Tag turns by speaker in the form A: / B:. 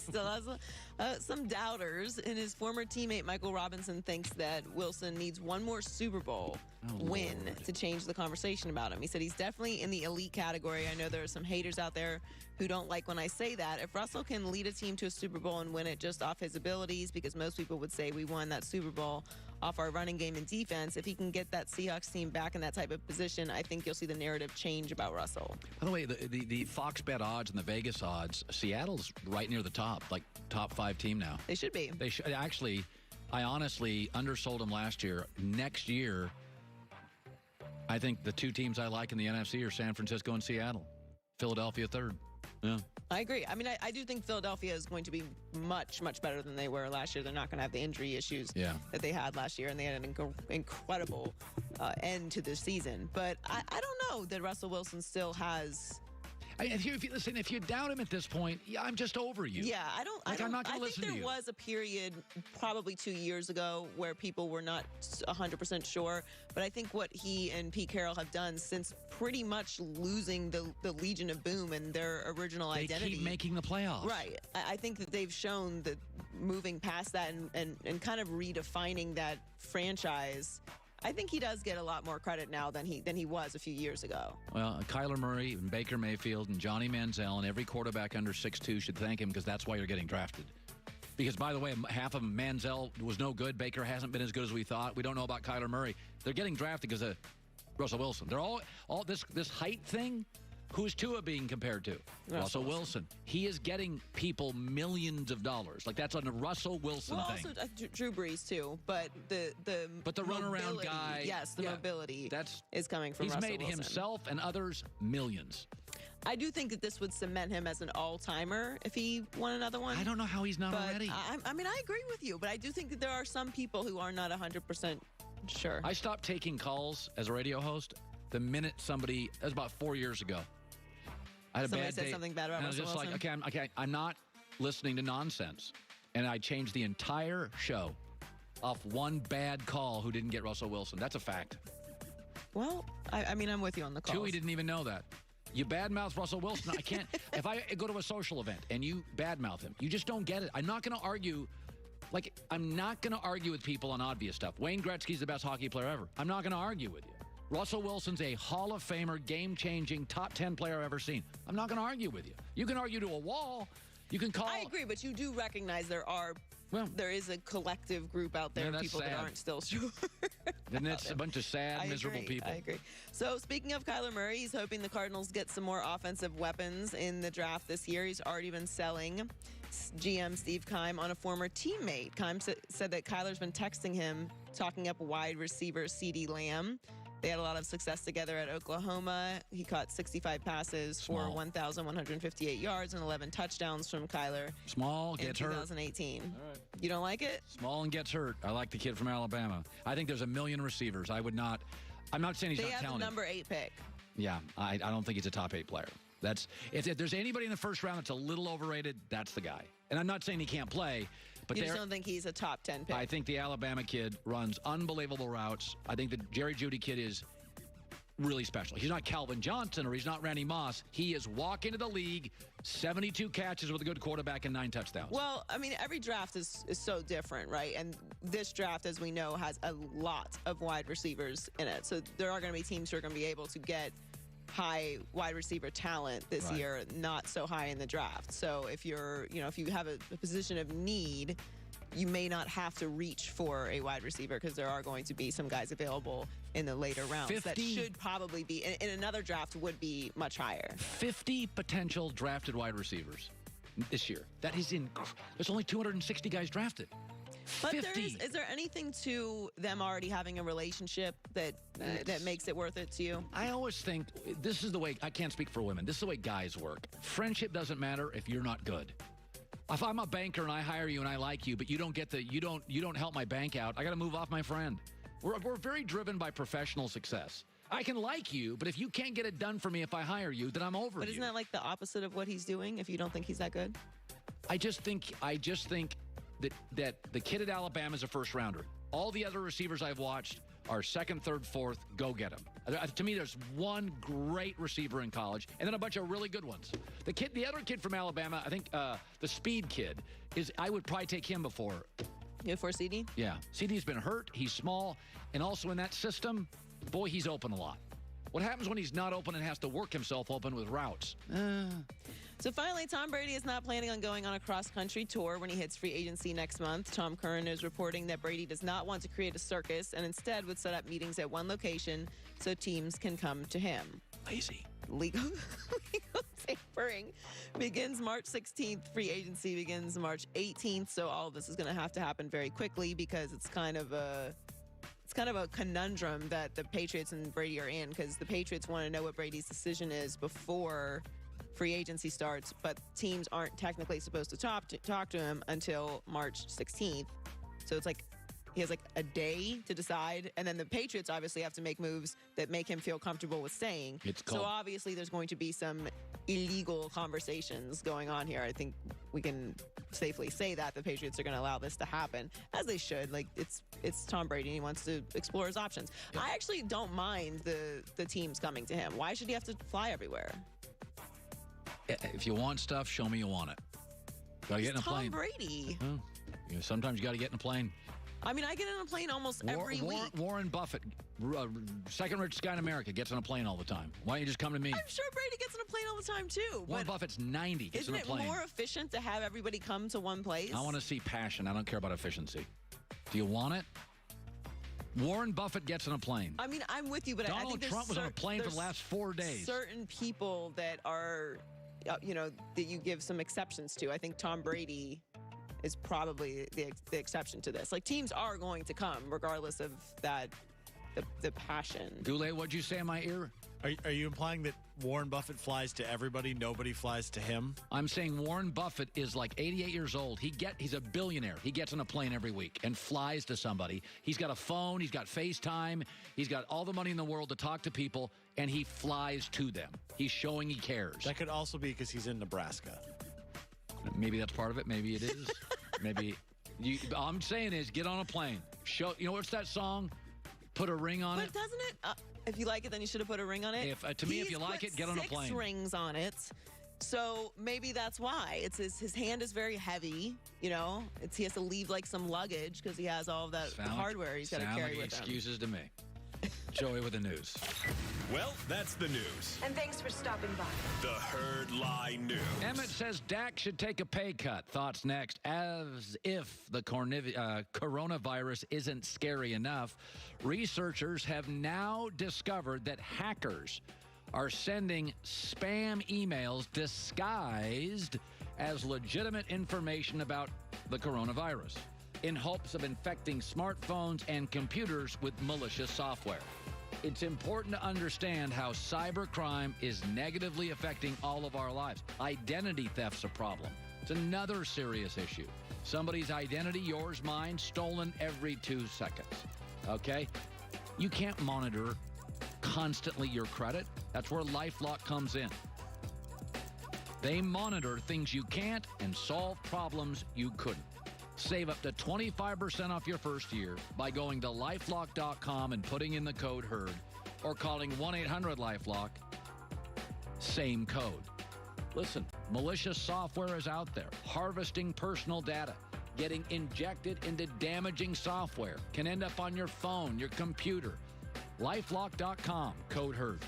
A: still has some doubters. And his former teammate, Michael Robinson, thinks that Wilson needs one more Super Bowl win to change the conversation about him. He said he's definitely in the elite category. I know there are some haters out there who don't like when I say that. If Russell can lead a team to a Super Bowl and win it just off his abilities, because most people would say we won that Super Bowl off our running game and defense, if he can get that Seahawks team back in that type of position, I think you'll see the narrative change about Russell.
B: By the way, the Fox Bet odds and the Vegas odds, Seattle's right near the top, like top 5 team now.
A: They should be.
B: They should. Actually, I honestly undersold them last year. Next year, I think the 2 teams I like in the NFC are San Francisco and Seattle. Philadelphia third. Yeah.
A: I agree. I mean, I do think Philadelphia is going to be much, much better than they were last year. They're not going to have the injury issues that they had last year, and they had an incredible end to the season. But I don't know that Russell Wilson still has...
B: If you doubt him at this point, I'm just over you.
A: Yeah,
B: I'm not going to listen to you.
A: I think there was a period probably 2 years ago where people were not 100% sure. But I think what he and Pete Carroll have done since pretty much losing the Legion of Boom and their original identity.
B: They keep making the playoffs.
A: Right. I think that they've shown that moving past that and kind of redefining that franchise, I think he does get a lot more credit now than he was a few years ago.
B: Well, Kyler Murray and Baker Mayfield and Johnny Manziel and every quarterback under 6'2" should thank him, because that's why you're getting drafted. Because, by the way, half of them, Manziel was no good. Baker hasn't been as good as we thought. We don't know about Kyler Murray. They're getting drafted because of Russell Wilson. They're all this height thing. Who's Tua being compared to? Russell Wilson. He is getting people millions of dollars. Like, that's a Russell Wilson thing.
A: Also Drew Brees too, but the
B: runaround guy.
A: Yes, the mobility is coming from Russell Wilson.
B: He's made himself and others millions.
A: I do think that this would cement him as an all-timer if he won another one.
B: I don't know how he's not already.
A: I mean, I agree with you, but I do think that there are some people who are not 100% sure.
B: I stopped taking calls as a radio host the minute somebody, that was about 4 years ago. I had a bad day.
A: Said something bad about Russell Wilson.
B: I was just like, I'm not listening to nonsense. And I changed the entire show off one bad call who didn't get Russell Wilson. That's a fact.
A: Well, I mean, I'm with you on the calls.
B: Two, he didn't even know that. You badmouth Russell Wilson. I can't. If I go to a social event and you badmouth him, you just don't get it. I'm not going to argue. I'm not going to argue with people on obvious stuff. Wayne Gretzky's the best hockey player ever. I'm not going to argue with you. Russell Wilson's a Hall of Famer, game-changing, top 10 player I've ever seen. I'm not going to argue with you. You can argue to a wall. You can call.
A: I agree, but you do recognize there is a collective group out there of people that aren't still sure.
B: And it's a bunch of sad, miserable people.
A: I agree. So speaking of Kyler Murray, he's hoping the Cardinals get some more offensive weapons in the draft this year. He's already been selling. GM Steve Keim on a former teammate. Keim said that Kyler's been texting him, talking up wide receiver CeeDee Lamb. They had a lot of success together at Oklahoma. He caught 65 passes for 1,158 yards and 11 touchdowns from Kyler.
B: Small, gets hurt.
A: In 2018.
B: All right.
A: You don't like it?
B: Small and gets hurt. I like the kid from Alabama. I think there's a million receivers. I'm not saying he's not talented.
A: They have the number 8 pick.
B: Yeah, I don't think he's a top 8 player. If there's anybody in the first round that's a little overrated, that's the guy. And I'm not saying he can't play, but
A: you just don't think he's a top 10 pick.
B: I think the Alabama kid runs unbelievable routes. I think the Jerry Jeudy kid is really special. He's not Calvin Johnson or he's not Randy Moss. He is walking into the league, 72 catches with a good quarterback and 9 touchdowns.
A: Well, I mean, every draft is so different, right? And this draft, as we know, has a lot of wide receivers in it. So there are going to be teams who are going to be able to get high wide receiver talent this year, not so high in the draft. So if you have a position of need, you may not have to reach for a wide receiver because there are going to be some guys available in the later rounds that should probably be in another draft would be much higher.
B: 50 potential drafted wide receivers this year. That is there's only 260 guys drafted.
A: But
B: 50.
A: Is there anything to them already having a relationship that makes it worth it to you?
B: I always think this is the way, I can't speak for women, this is the way guys work. Friendship doesn't matter if you're not good. If I'm a banker and I hire you and I like you, but you don't help my bank out, I got to move off my friend. We're very driven by professional success. I can like you, but if you can't get it done for me if I hire you, then I'm over you.
A: But isn't that like the opposite of what he's doing if you don't think he's that good?
B: I just think that the kid at Alabama is a first rounder. All the other receivers I've watched are second, third, fourth, go get them. To me, there's one great receiver in college, and then a bunch of really good ones. The other kid from Alabama, I think the speed kid, I would probably take him before.
A: Before CD?
B: Yeah. CD's been hurt. He's small. And also in that system, boy, he's open a lot. What happens when he's not open and has to work himself open with routes?
A: So finally, Tom Brady is not planning on going on a cross-country tour when he hits free agency next month. Tom Curran is reporting that Brady does not want to create a circus and instead would set up meetings at one location so teams can come to him.
B: Lazy.
A: Legal tapering begins March 16th. Free agency begins March 18th. So all of this is going to happen very quickly because it's kind of a conundrum that the Patriots and Brady are in, because the Patriots want to know what Brady's decision is before free agency starts, but teams aren't technically supposed to talk to him until March 16th. So it's like he has like a day to decide, and then the Patriots obviously have to make moves that make him feel comfortable with staying. So obviously there's going to be some illegal conversations going on here. I think we can safely say that the Patriots are going to allow this to happen, as they should. Like, it's Tom Brady, and he wants to explore his options. Yeah. I actually don't mind the teams coming to him. Why should he have to fly everywhere?
B: If you want stuff, show me you want it. Gotta get in a plane.
A: Tom Brady.
B: Well, sometimes you got to get in a plane.
A: I mean, I get on a plane almost every week.
B: Warren Buffett, second richest guy in America, gets on a plane all the time. Why don't you just come to me?
A: I'm sure Brady gets on a plane all the time, too.
B: Warren Buffett's 90, gets on a plane.
A: Isn't it more efficient to have everybody come to one place?
B: I want to see passion. I don't care about efficiency. Do you want it? Warren Buffett gets on a plane.
A: I mean, I'm with you, but I think
B: Trump was on a plane for the last 4 days.
A: Certain people that are, that you give some exceptions to. I think Tom Brady is probably the exception to this. Like, teams are going to come regardless of that, the passion.
B: Goulet, what'd you say in my ear?
C: Are you implying that Warren Buffett flies to everybody, nobody flies to him?
B: I'm saying Warren Buffett is like 88 years old. He's a billionaire. He gets on a plane every week and flies to somebody. He's got a phone. He's got FaceTime. He's got all the money in the world to talk to people, and he flies to them. He's showing he cares.
C: That could also be because he's in Nebraska.
B: Maybe that's part of it. Maybe it is. Maybe. All I'm saying is get on a plane. What's that song? Put a ring on it.
A: But doesn't it? If you like it, then you should have put a ring on it.
B: If you like it, get on a plane.
A: 6 rings on it. So maybe that's why. It's his hand is very heavy. He has to leave like some luggage because he has all of that hardware he's got to carry with him.
B: Excuses to me. Joey with the news.
D: Well, that's the news.
E: And thanks for stopping by.
D: The Herd Lie News.
B: Emmett says Dak should take a pay cut. Thoughts next. As if the coronavirus isn't scary enough, researchers have now discovered that hackers are sending spam emails disguised as legitimate information about the coronavirus in hopes of infecting smartphones and computers with malicious software. It's important to understand how cybercrime is negatively affecting all of our lives. Identity theft's a problem. It's another serious issue. Somebody's identity, yours, mine, stolen every 2 seconds. Okay? You can't monitor constantly your credit. That's where LifeLock comes in. They monitor things you can't and solve problems you couldn't. Save up to 25% off your first year by going to LifeLock.com and putting in the code HERD or calling 1-800-LifeLock. Same code. Listen, malicious software is out there, harvesting personal data, getting injected into damaging software, can end up on your phone, your computer. LifeLock.com, code HERD.